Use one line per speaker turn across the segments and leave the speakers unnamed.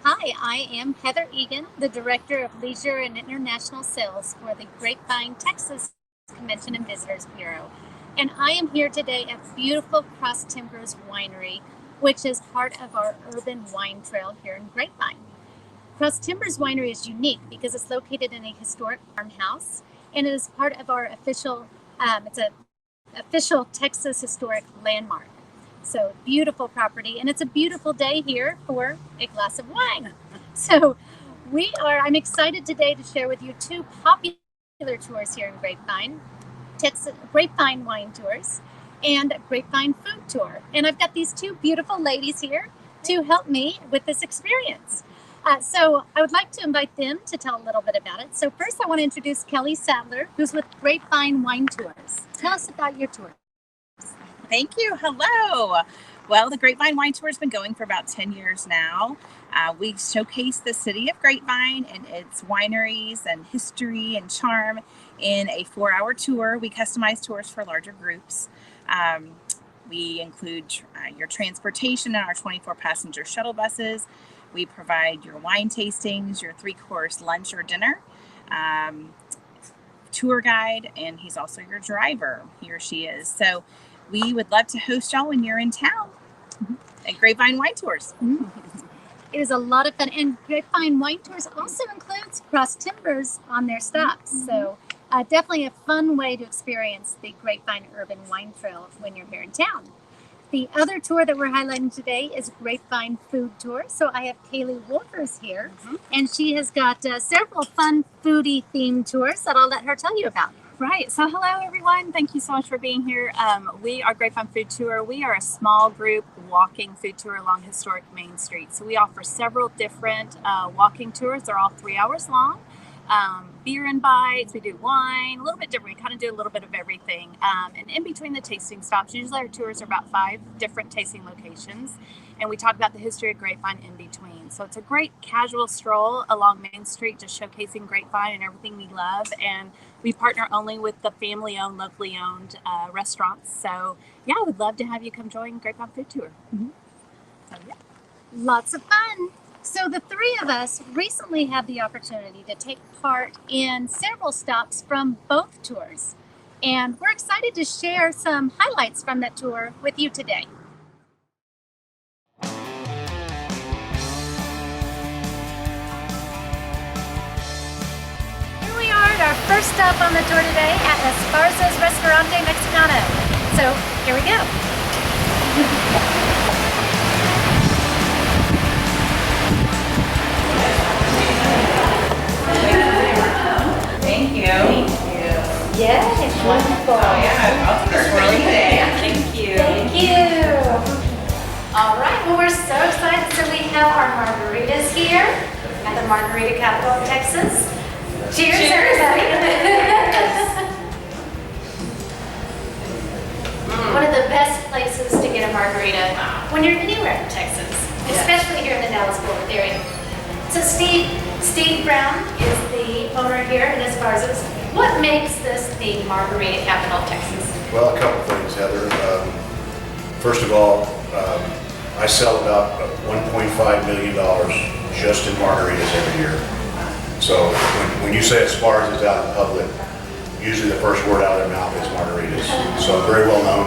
Hi, I am Heather Egan, the Director of Leisure and International Sales for the Grapevine, Texas Convention and Visitors Bureau. And I am here today at beautiful Cross Timbers Winery, which is part of our urban wine trail here in Grapevine. Cross Timbers Winery is unique because it's located in a historic farmhouse, and it is part of our it's an official Texas historic landmark. So beautiful property, and it's a beautiful day here for a glass of wine. So I'm excited today to share with you two popular tours here in Grapevine, Grapevine Wine Tours and Grapevine Food Tour. And I've got these two beautiful ladies here to help me with this experience. So I would like to invite them to tell a little bit about it. So first I want to introduce Kelli Sattler, who's with Grapevine Wine Tours. Tell us about your tour.
Thank you. Hello. Well, the Grapevine Wine Tour has been going for about 10 years now. We showcase the city of Grapevine and its wineries and history and charm in a 4-hour tour. We customize tours for larger groups. We include your transportation in our 24-passenger shuttle buses. We provide your wine tastings, your 3-course lunch or dinner, tour guide, and he's also your driver. He or she is. So we would love to host y'all when you're in town at Grapevine Wine Tours.
It is a lot of fun, and Grapevine Wine Tours also includes Cross Timbers on their stops. So definitely a fun way to experience the Grapevine Urban Wine Trail when you're here in town. The other tour that we're highlighting today is Grapevine Food Tour. So I have Kalee Wulfers here, and she has got several fun foodie themed tours that I'll let her tell you about.
Right. So hello, everyone. Thank you so much for being here. We are Grapevine Food Tour. We are a small group walking food tour along historic Main Street. So we offer several different walking tours. They're all 3 hours long. Beer and bites. We do wine, a little bit different. We kind of do a little bit of everything. And in between the tasting stops, usually our tours are about 5 different tasting locations. And we talk about the history of Grapevine in between. So it's a great casual stroll along Main Street, just showcasing Grapevine and everything we love. And we partner only with the family-owned, locally owned restaurants. So yeah, I would love to have you come join Grapevine Food Tour. So, yeah.
Lots of fun. So the three of us recently had the opportunity to take part in several stops from both tours. And we're excited to share some highlights from that tour with you today. Here we are at our first stop on the tour today at ESPARZA'S RESTAURANTE MEXICANO. So here we go.
Thank you.
Yes, wonderful.
Oh yeah, I'll take a swirly today.
Thank you.
Thank you. All right, well, we're so excited. So we have our margaritas here at the Margarita Capital of Texas. Cheers, everybody. One of the best places to get a margarita when you're anywhere in Texas, especially here in the Dallas-Fort Worth area. So Steve Brown is the owner here in ESPARZA'S. What makes this the Margarita Capital of Texas?
Well, a couple things, Heather. First of all, I sell about $1.5 million just in margaritas every year. So when you say ESPARZA'S out in public, usually the first word out of their mouth is margaritas. So I'm very well known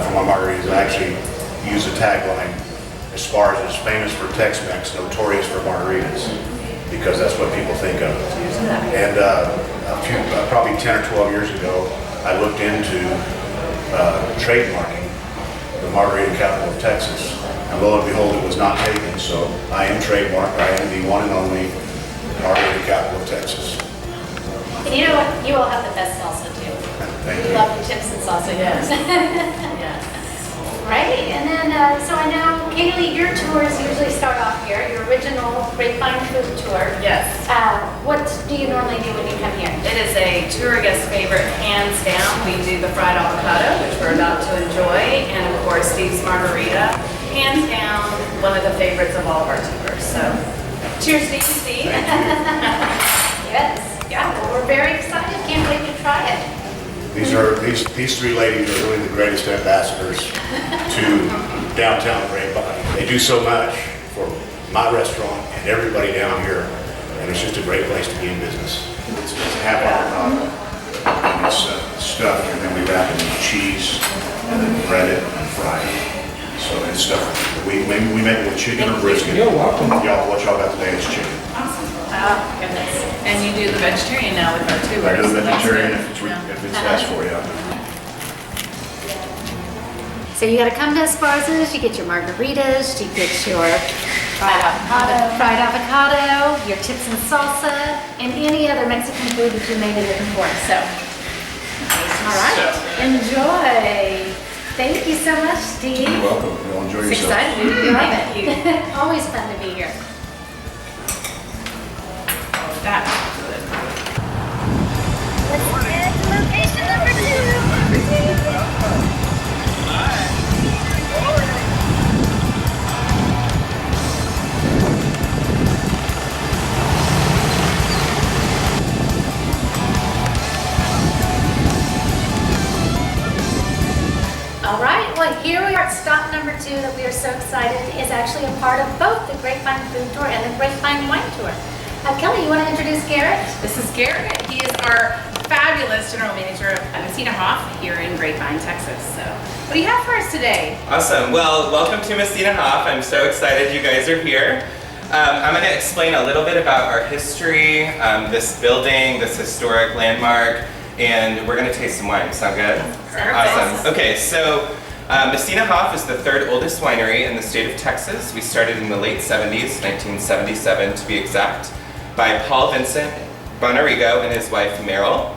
for my margaritas. I actually use the tagline, ESPARZA'S, famous for Tex-Mex, notorious for margaritas, because that's what people think of. And probably 10 or 12 years ago, I looked into trademarking the Margarita Capital of Texas. And lo and behold, it was not taken, so I am trademarked. I am the one and only Margarita Capital of Texas.
And you know what? You all have the best salsa too.
Thank
We
you.
love the chips and salsa.
Yes.
Right, and then, so I know, Kalee, your tours usually start off here, your original Grapevine Food Tour.
Yes.
What do you normally do when you come here?
It is a tour guest favorite, hands down. We do the fried avocado, which we're about to enjoy, and of course Steve's margarita, hands down, one of the favorites of all of our tours. So, cheers to you, Steve.
Yes. Yeah, well, we're very excited. Can't wait to try it.
These three ladies are really the greatest ambassadors to downtown Grapevine. They do so much for my restaurant, and everybody down here. And it's just a great place to be in business. It's a half avocado, and it's stuffed, and then we wrap it in cheese, and then bread it and fry it. So it's stuffed. We make it with chicken or brisket.
You're welcome.
Y'all, what y'all got today is chicken.
Oh, goodness. And you do the vegetarian now with our tours.
I do the
so that's
vegetarian
good.
if it's asked for you.
So you gotta come to ESPARZA'S, you get your margaritas, you get your fried avocado, your chips and salsa, and any other Mexican food that you may be looking for. So, all right, enjoy. Thank you so much, Steve.
You're welcome. You'll enjoy
It's
yourself.
exciting. Love it. Always fun to be here.
That's
Let's head to location number 2. All right, well here we are at stop number 2 that we are so excited is actually a part of both the Grapevine Food Tour and the Grapevine Wine Tour. Kelly, you want to introduce Garrett?
This is Garrett. He is our fabulous general manager of MESSINA here in Grapevine, Texas. So, what do you have for us today?
Awesome. Well, welcome to MESSINA. I'm so excited you guys are here. I'm going to explain a little bit about our history, this building, this historic landmark, and we're going to taste some wine. Sound good? Awesome. Okay, so MESSINA is the 3rd oldest winery in the state of Texas. We started in the late 70s, 1977 to be exact, by Paul Vincent Bonarigo and his wife Meryl.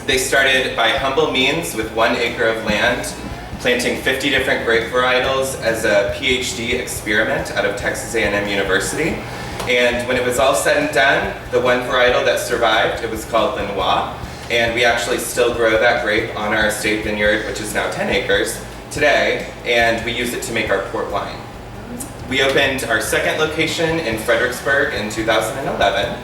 They started by humble means with 1 acre of land, planting 50 different grape varietals as a PhD experiment out of Texas A&M University. And when it was all said and done, the one varietal that survived, it was called the Noir. And we actually still grow that grape on our estate vineyard, which is now 10 acres today, and we use it to make our port wine. We opened our 2nd location in Fredericksburg in 2011,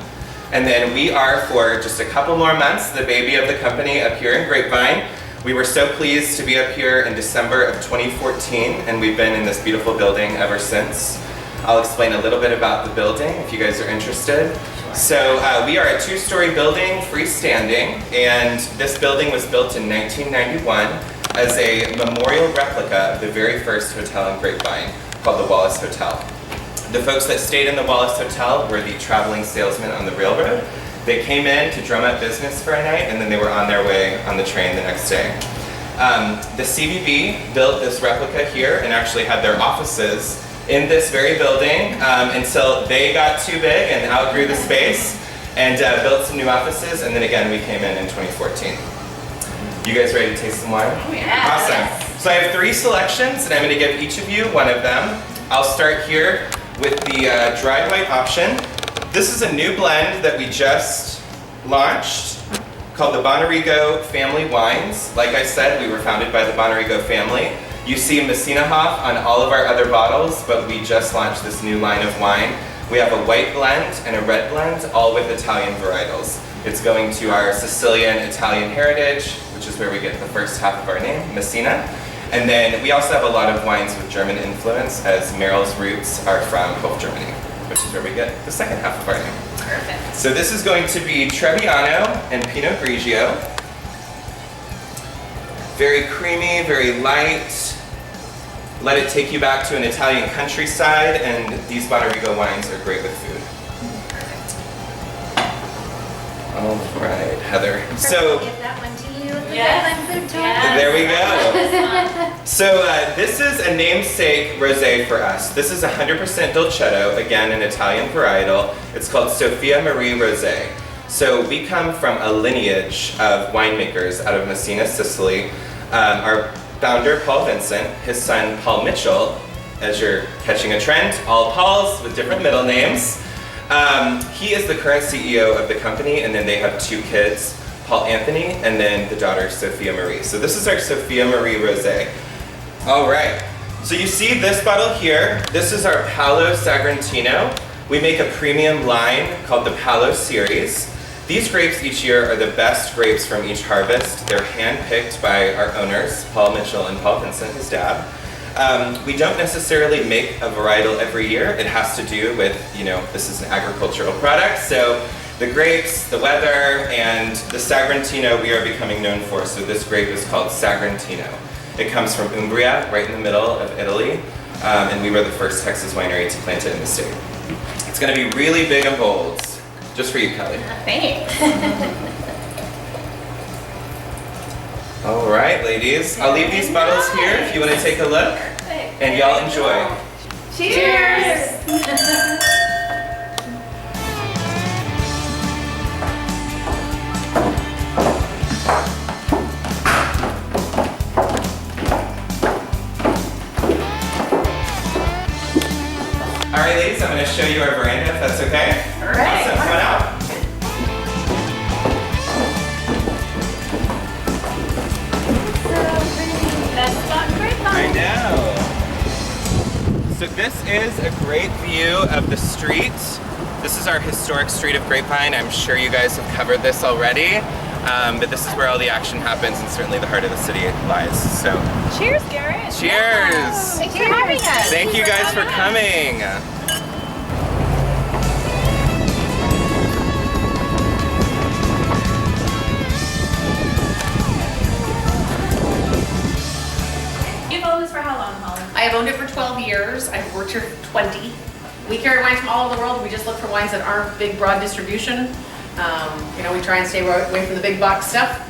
and then we are, for just a couple more months, the baby of the company up here in Grapevine. We were so pleased to be up here in December of 2014, and we've been in this beautiful building ever since. I'll explain a little bit about the building if you guys are interested. So we are a 2-story building, freestanding, and this building was built in 1991 as a memorial replica of the very first hotel in Grapevine, called the Wallace Hotel. The folks that stayed in the Wallace Hotel were the traveling salesmen on the railroad. They came in to drum up business for a night, and then they were on their way on the train the next day. The CVB built this replica here and actually had their offices in this very building until they got too big and outgrew the space and built some new offices, and then again we came in 2014. You guys ready to taste some wine?
Oh, yeah.
Awesome. So I have 3 selections and I'm going to give each of you one of them. I'll start here with the dry white option. This is a new blend that we just launched called the Bonarigo Family Wines. Like I said, we were founded by the Bonarigo family. You see MESSINA on all of our other bottles, but we just launched this new line of wine. We have a white blend and a red blend, all with Italian varietals. It's going to our Sicilian Italian heritage, which is where we get the first half of our name, MESSINA. And then we also have a lot of wines with German influence, as Meryl's roots are from Hof, Germany, which is where we get the second half of our name.
Perfect.
So this is going to be Trebbiano and Pinot Grigio. Very creamy, very light. Let it take you back to an Italian countryside, and these Bonarigo wines are great with food. All right, Heather. So
Give that one to you.
Yes.
Grapevine Food Tour.
Yes.
there we go. So this is a namesake rosé for us. This is 100% Dolcetto, again an Italian varietal. It's called Sophia Marie Rosé. So we come from a lineage of winemakers out of Messina, Sicily. Our founder, Paul Vincent, his son, Paul Mitchell, as you're catching a trend, all Pauls with different middle names. He is the current CEO of the company, and then they have 2 kids, Paul Anthony, and then the daughter, Sophia Marie. So this is our Sophia Marie Rosé. All right, so you see this bottle here. This is our Palo Sagrantino. We make a premium line called the Palo Series. These grapes each year are the best grapes from each harvest. They're hand-picked by our owners, Paul Mitchell and Paul Vincent, his dad. We don't necessarily make a varietal every year. It has to do with, this is an agricultural product, so the grapes, the weather, and the Sagrantino we are becoming known for. So this grape is called Sagrantino. It comes from Umbria, right in the middle of Italy, and we were the first Texas winery to plant it in the state. It's going to be really big and bold, just for you, Kelly.
Thanks.
All right, ladies. I'll leave these bottles here if you want to take a look, and y'all enjoy.
Cheers!
All right, ladies, I'm going to show you our veranda, if that's okay.
All right.
Awesome, come on out. I know. So this is a great view of the street. This is our historic street of Grapevine. I'm sure you guys have covered this already, but this is where all the action happens, and certainly the heart of the city lies. So,
Cheers, Garrett.
cheers!
Thanks for having us.
Thank you guys for coming.
You've owned this for how long, Holly? I have owned it for 12 years. I've worked here for 20. We carry wines from all over the world. We just look for wines that aren't big, broad distribution. We try and stay away from the big box stuff.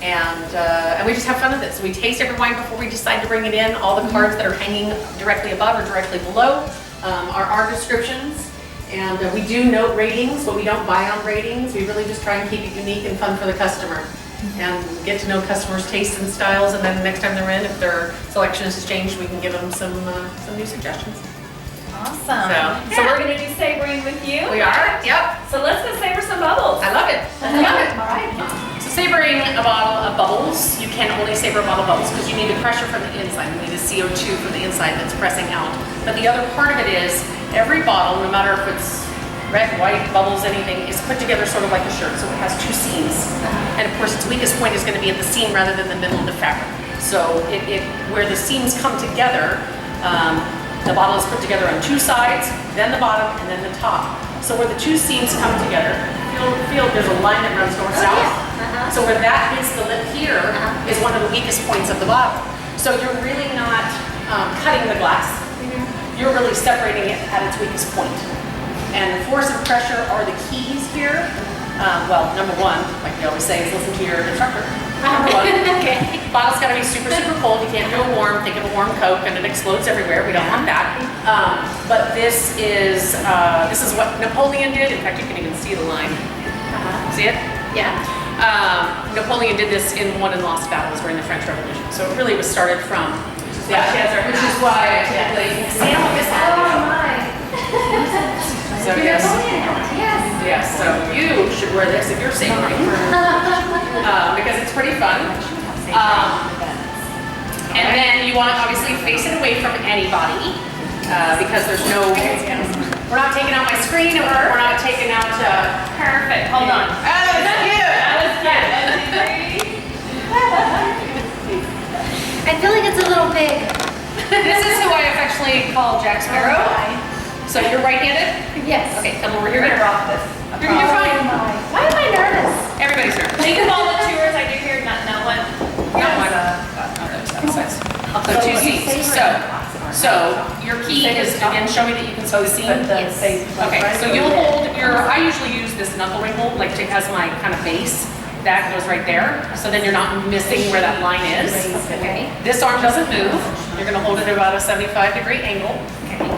And we just have fun with it. So we taste every wine before we decide to bring it in. All the cards that are hanging directly above or directly below are our descriptions. And we do note ratings, but we don't buy on ratings. We really just try and keep it unique and fun for the customer. And get to know customers' tastes and styles, and then the next time they're in, if their selection has changed, we can give them some new suggestions.
Awesome.
So
So we're gonna do savoring with you.
we are, yep.
So let's go savor some bubbles.
I love it. I love it.
All right.
So savoring a bottle of bubbles, you can only savor a bottle of bubbles because you need the pressure from the inside. You need the CO2 from the inside that's pressing out. But the other part of it is every bottle, no matter if it's red, white, bubbles, anything, is put together sort of like a shirt. So it has two seams. And of course its weakest point is going to be at the seam rather than the middle of the fabric. So where the seams come together, the bottle is put together on two sides, then the bottom, and then the top. So where the two seams come together, feel there's a line that runs north-south. So where that hits the lip here is one of the weakest points of the bottle. So you're really not cutting the glass. You're really separating it at its weakest point. And force and pressure are the keys here. Well, number one, like they always say, is listen to your instructor. Number one.
Okay.
Bottle's got to be super, super cold. You can't do a warm. Think of a warm Coke and it explodes everywhere. We don't want that. But this is what Napoleon did. In fact, you can even see the line. See it?
Yeah.
Napoleon did this in won and lost battles during the French Revolution. So it really was started from.
Which is why I typically
Sam will miss that.
Oh my.
So yes.
Yes.
Yes, so you should wear this if you're savoring, because it's pretty fun. And then you want to obviously face it away from anybody, because there's no, we're not taking out my screen, or we're not taking out,
Perfect. Hold on.
Oh, that's cute.
That was I feel like it's a little big.
This is who I affectionately call Jack Sparrow. So you're right-handed?
Yes.
Okay, come over here.
You're gonna rock this.
You're fine.
Why am I nervous?
Everybody's nervous.
Think of all the tours I do here, no one.
So two seams. So your key is, again, show me that you can see the seam.
Yes.
Okay, so you'll hold your, I usually use this knuckle ring hold, like as my kind of base. That goes right there. So then you're not missing where that line is.
Okay.
This arm doesn't move. You're gonna hold it at about a 75-degree angle.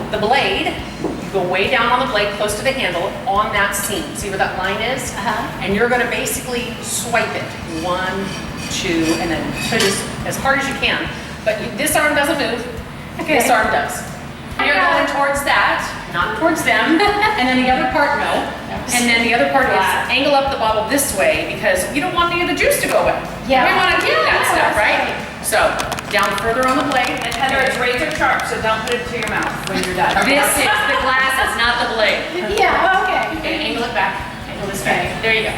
The blade, you go way down on the blade, close to the handle, on that seam. See where that line is? And you're gonna basically swipe it. 1, 2, and then put it as hard as you can. But this arm doesn't move. This arm does. You're going towards that, not towards them. And then the other part, no. And then the other part is angle up the bottle this way, because you don't want any of the juice to go away.
Yeah.
We want to keep that stuff, right? So down further on the blade.
And Heather, it's razor sharp, so don't put it to your mouth when you're done.
This is the glass, it's not the blade.
Yeah, okay.
Okay, angle it back. Angle this way. There you go.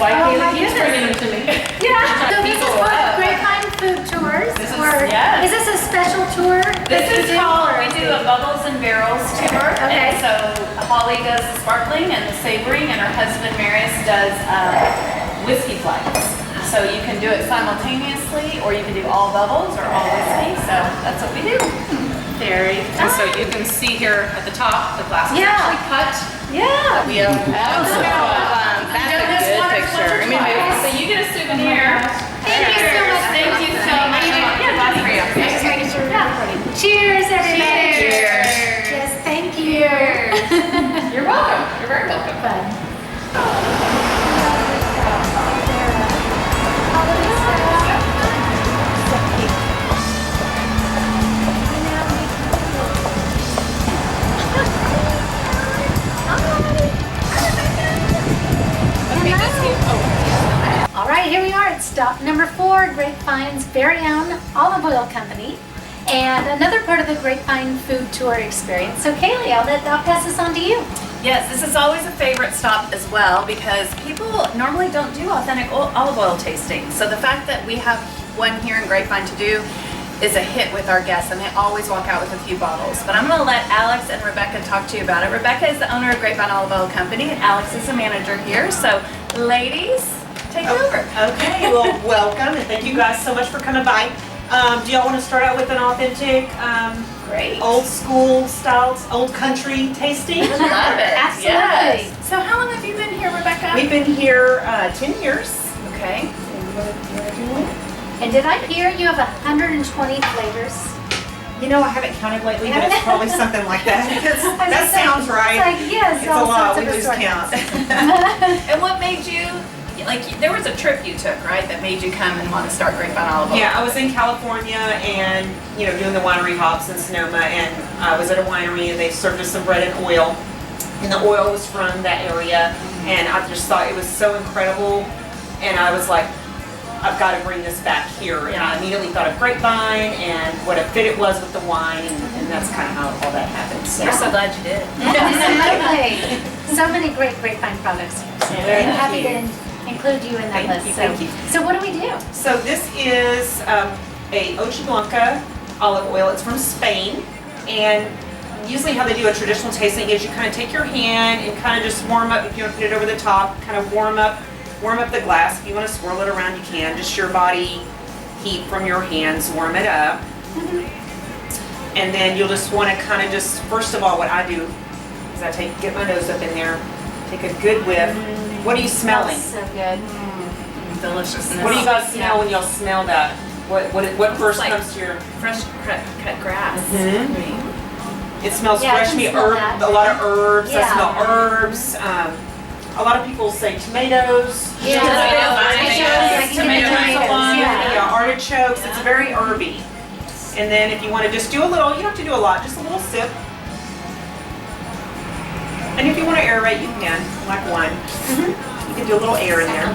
why
Oh, my
Kalee keeps bringing them to me.
Yeah. So this is
People
for
love.
Grapevine Food Tours.
This is-
or
yes.
is this a special tour?
This
that
is
you do,
called,
or
we
is
do
it-
a bubbles and barrels tour.
Okay.
And so Holly does the sparkling and the savoring, and her husband Marius does whiskey flights. So you can do it simultaneously, or you can do all bubbles or all whiskey. So that's what we do.
Very. And so you can see here at the top, the glass is
Yeah.
actually cut.
Yeah.
We have
That's a good picture. I mean, so you get a souvenir.
Thank you so much.
Thank you so much.
Yeah.
For you.
Just making sure we're recording. Cheers, everybody.
Cheers.
Yes, thank you.
You're welcome. You're very welcome.
Fun. All right, here we are at stop number 4, Grapevine's very own olive oil company, and another part of the Grapevine food tour experience. So Kalee, I'll pass this on to you.
Yes, this is always a favorite stop as well because people normally don't do authentic olive oil tasting. So the fact that we have one here in Grapevine to do is a hit with our guests, and they always walk out with a few bottles. But I'm going to let Alex and Rebecca talk to you about it. Rebecca is the owner of Grapevine Olive Oil Company, and Alex is the manager here. So ladies, take it over.
Okay, well, welcome, and thank you guys so much for coming by. Do y'all want to start out with an authentic,
Great.
old school styles, old country tasting?
Love it.
Absolutely.
Yes. So how long have you been here, Rebecca?
We've been here 10 years.
Okay.
And did I hear you have 120 flavors?
You know, I haven't counted lately, but it's probably something like that. That sounds right.
It's like, yes,
It's
all
a lot,
sorts
we
of
lose count.
assortments.
And what made you, like, there was a trip you took, right, that made you come and want to start Grapevine Olive Oil?
Yeah, I was in California and, you know, doing the winery hops in Sonoma, and I was at a winery and they served us some bread and oil. And the oil was from that area, and I just thought it was so incredible. And I was like, I've got to bring this back here. And I immediately thought of Grapevine and what a fit it was with the wine, and that's kind of how all that happened. So.
We're so glad you did.
Absolutely. So many great Grapevine products.
Thank
I'm happy
you.
to include you in that
Thank
list.
you,
So-
thank you.
So what do we do?
So this is a Ochi Blanca olive oil. It's from Spain, and usually how they do a traditional tasting is you kind of take your hand and kind of just warm up. If you want to put it over the top, kind of warm up the glass. If you want to swirl it around, you can. Just your body heat from your hands, warm it up. And then you'll just want to kind of just, first of all, what I do is I get my nose up in there, take a good whiff. What are you smelling?
Smells so good.
Deliciousness.
What do you guys smell when y'all smell that? What first
like
comes to your?
fresh cut grass?
Mhm. It smells
Yeah, I
fresh
can
meat,
smell
herb,
that.
a lot of herbs. I
Yeah.
smell herbs. A lot of people say tomatoes.
Yeah,
Tomatoes,
I can get the tomatoes, yeah.
Yeah, artichokes. It's very herby. And then if you want to just do a little, you don't have to do a lot, just a little sip. And if you want to aerate, you can, like wine. You can do a little air in there.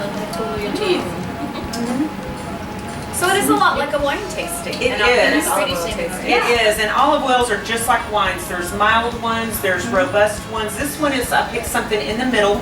So it is a lot like a wine tasting.
It
an authentic
is.
olive oil tasting.
It is, and olive oils are just like wines. There's mild ones, there's robust ones. This one is, I picked something in the middle.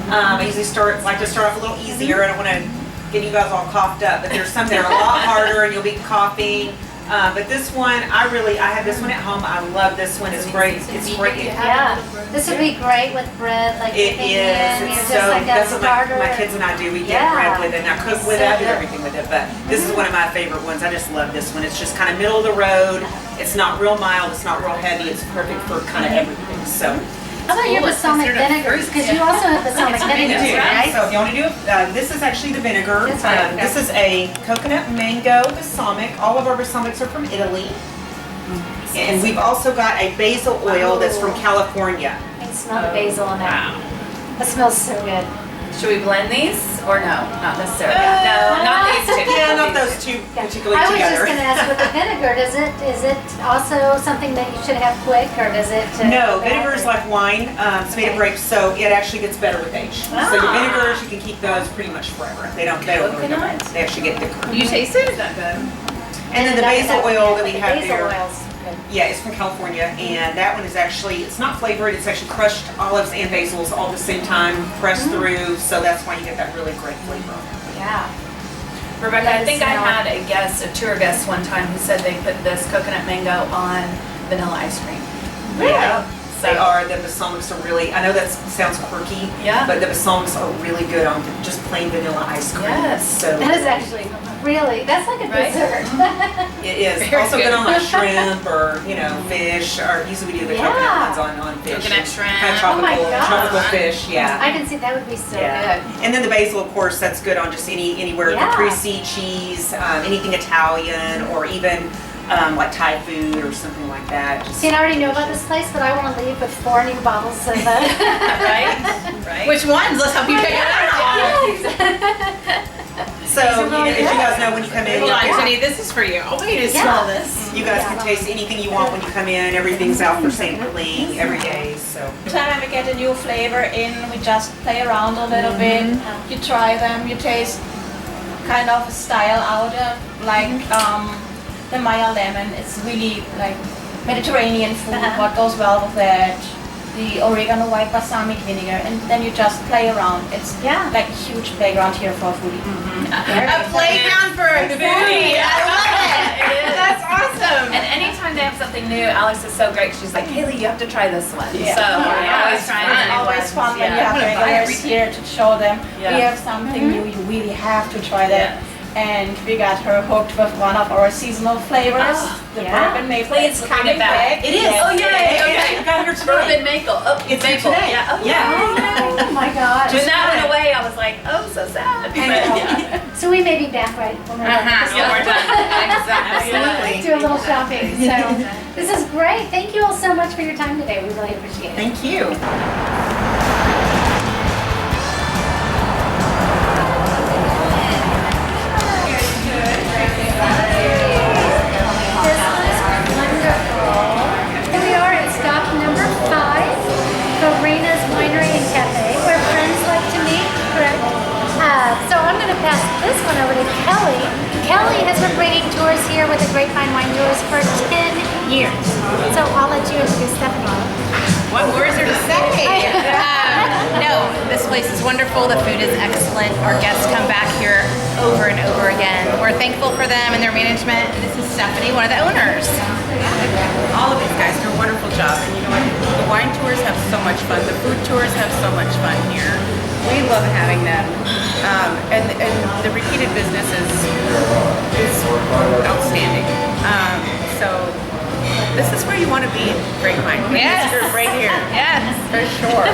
I usually like to start off a little easier. I don't want to get you guys all coughed up, but there's some that are a lot harder and you'll be coughing. But this one, I have this one at home. I love this one. It's great. It's great.
Yeah, this would be great with bread, like
It
dipping
is.
in, you know,
It's
just
so,
like a
that's what
starter.
my kids and I do. We get
Yeah.
bread with it, and I cook with it. I do
So good.
everything with it, but this is one of my favorite ones. I just love this one. It's just kind of middle of the road. It's not real mild. It's not real heavy. It's perfect for kind of everything. So.
How about your
Cool, it's
balsamic
considered a
vinegars?
fruit.
Because you also have balsamic
We
vinegars,
do.
right?
So if you want to do this is actually the vinegar.
That's right.
This is a coconut mango balsamic. All of our balsamics are from Italy. And we've also got a basil oil that's from California.
I can smell the basil in there. That smells so good.
Should we blend these or no? Not necessarily. No, not these two.
Yeah, not
these
those two
Yeah.
particularly
I was
together.
just going to ask with the vinegar, is it also something that you should have quick, or does it?
No,
go back
vinegar is
and-
like wine. It's made of
Okay.
grapes, so it actually gets better with age. So your
Ah.
vinegars, you can keep those pretty much forever. They don't really go bad. They actually get thicker.
You taste it? Is that good?
And then the basil oil that we have
Basil
there.
oils.
Yeah, it's from California, and that one is actually, it's not flavored, it's actually crushed olives and basils all at the same time, pressed through, so that's why you get that really great flavor.
Yeah. Rebecca, I think I had a tour guest one time who said they put this coconut mango on vanilla ice cream.
Really? Yeah. They are, the balsamics are really, I know that sounds quirky, but the balsamics are really good on just plain vanilla ice cream.
Yes.
So
That is actually really, that's like a dessert.
it is. Also good on like shrimp or, fish, or usually we do the coconut ones on fish.
Coconut shrimp.
Kind of
Oh my
tropical
gosh.
fish, yeah.
I can see that would be so
Yeah.
good.
And then the basil, of course, that's good on just anywhere,
Yeah.
caprese cheese, anything Italian, or even like Thai food or something like that. Just
See, and I already know about this place, but I want to leave with 4 new bottles of
Right?
Which ones? Let's help you pick it out.
So, as you guys know, when you come in,
Hold on, Jenny, this is for you. Oh, wait, to smell this.
you guys can taste anything you want when you come in. Everything's out for sampling every day. So,
Every time we get a new flavor in, we just play around a little bit. You try them, you taste kind of a style out of, like the Maya lemon. It's really like Mediterranean food, what goes well with that. The oregano white balsamic vinegar, and then you just play around. It's like a huge playground here for a foodie.
A playground for a foodie. I love it. That's awesome.
And anytime they have something new, Alex is so great. She's like, Kalee, you have to try this one.
Yeah.
So we're always trying
It's
new
always
ones.
fun when you
Yeah.
have regulars here to show them we have something new. You really have to try that. And we got her hooked with one of our seasonal flavors, the bourbon maple.
Please
It's
bring
coming
it back.
It
is.
Yes.
Oh, yay. Okay.
we got her
Bourbon
today.
maple. Oh,
It's here
maple.
today.
Yeah. Oh,
Yeah.
Oh my gosh.
When that went away, I was like, oh, so sad. But, yeah.
So we may be back right when we're done.
Yeah, we're done.
Absolutely.
Do a little shopping. So this is great. Thank you all so much for your time today. We really appreciate it.
Thank you.
Here we are at stop number 5, FARINA'S Winery and Cafe, where friends like to meet, correct? So I'm going to pass this one over to Kelly. Kelly has been bringing tours here with the Grapevine Wine Tours for 10 years. So I'll let you introduce Stephanie.
What more is there to say? No, this place is wonderful. The food is excellent. Our guests come back here over and over again. We're thankful for them and their management. This is Stephanie, one of the owners.
All of these guys do a wonderful job, and you know what? The wine tours have so much fun. The food tours have so much fun here. We love having them, and the repeated business is outstanding. So this is where you want to be, Grapevine.
Yes.
You're right here.
Yes.
For sure.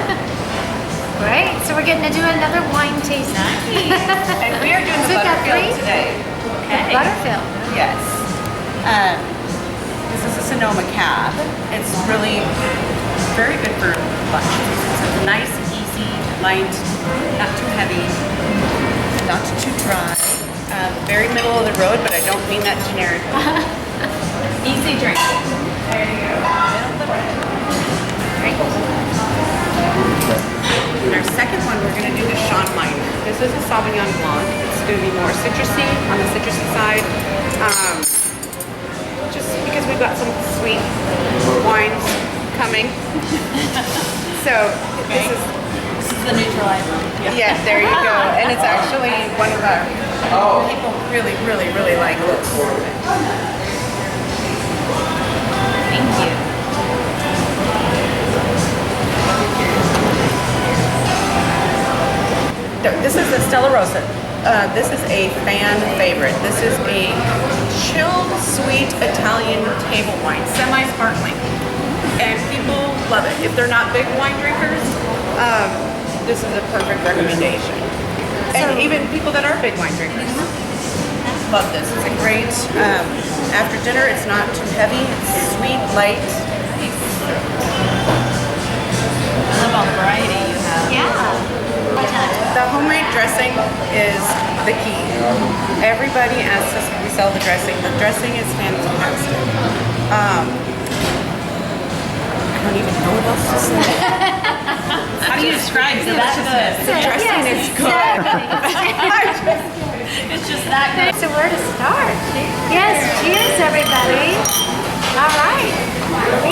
Great. So we're getting to do another wine tasting.
And we are doing the
So we've got
Butterfield
3?
today.
Butterfield.
Yes. This is a Sonoma cab. It's really very good for lunch. It's a nice, easy, light, not too heavy, not too dry. Very middle of the road, but I don't mean that generically.
Easy drink.
There you go. Middle of the road. And our second one, we're going to do the Sean Minor. This is a Sauvignon Blanc. It's going to be more citrusy, on the citrusy side. Just because we've got some sweet wines coming. So this is
The neutralizer.
yeah, there you go. And it's actually one of our people really, really, really like this.
Thank you.
This is the Stella Rosa. This is a fan favorite. This is a chilled, sweet Italian table wine, semi-sparkling. And people love it. If they're not big wine drinkers, this is a perfect recommendation. And even people that are big wine drinkers love this. It's a great, after dinner, it's not too heavy. It's sweet, light.
I love all the variety you have.
Yeah.
The homemade dressing is the key. Everybody asks us when we sell the dressing. The dressing is fantastic. I don't even know what else to say.
How do you describe the
The dressing is good.
It's just that good.
So where to start? Yes, cheers everybody. All right.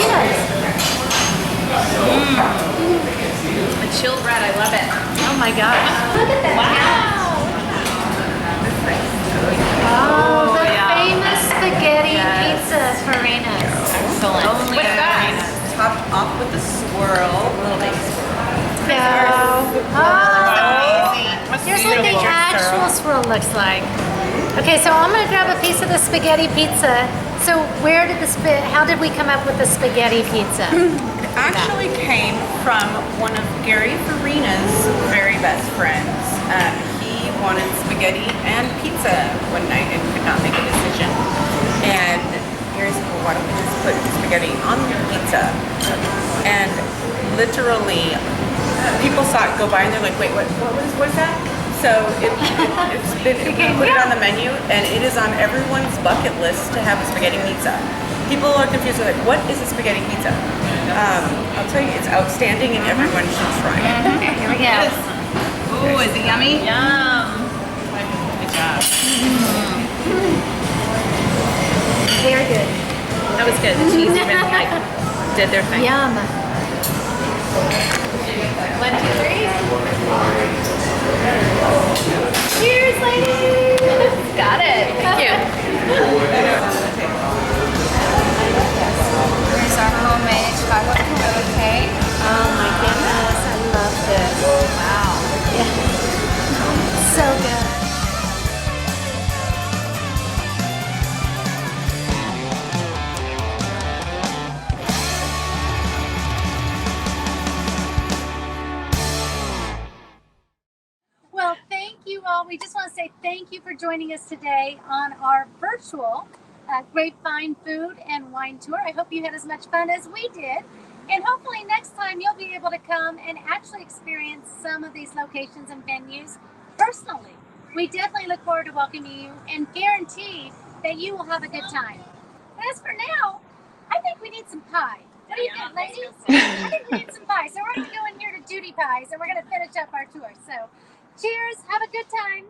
FARINA'S.
The chilled red, I love it.
Oh my gosh. Look at that.
Wow.
Oh, the
yeah.
famous spaghetti pizza FARINA'S.
Excellent.
Only
What's that?
topped off with a swirl, little baby swirl.
Here's what the actual swirl looks like. Okay, so I'm gonna grab a piece of the spaghetti pizza. So how did we come up with the spaghetti pizza?
It actually came from one of Gary Farina's very best friends. He wanted spaghetti and pizza one night and could not make a decision. And Gary's like, well, why don't we just put spaghetti on the pizza? And literally, people saw it go by and they're like, wait, what's that? So we put it on the menu, and it is on everyone's bucket list to have a spaghetti pizza. People are confused, they're like, what is a spaghetti pizza? I'll tell you, it's outstanding and everyone should try it.
Okay, here we go.
Ooh, is it yummy?
Yum. Good job.
Very good.
That was good. The cheese even like did their thing.
Yum.
1, 2, 3.
Cheers, ladies!
Got it. Thank you.
Here's our homemade chocolate cake.
Oh my goodness, I love this. Wow. Yeah. So good. Well, thank you all. We just want to say thank you for joining us today on our virtual Grapevine Food and Wine Tour. I hope you had as much fun as we did. And hopefully next time you'll be able to come and actually experience some of these locations and venues personally. We definitely look forward to welcoming you and guarantee that you will have a good time. But as for now, I think we need some pie. What do you think, ladies? I think we need some pie. So we're going to go in here to Judy Pies and we're going to finish up our tour. So cheers, have a good time.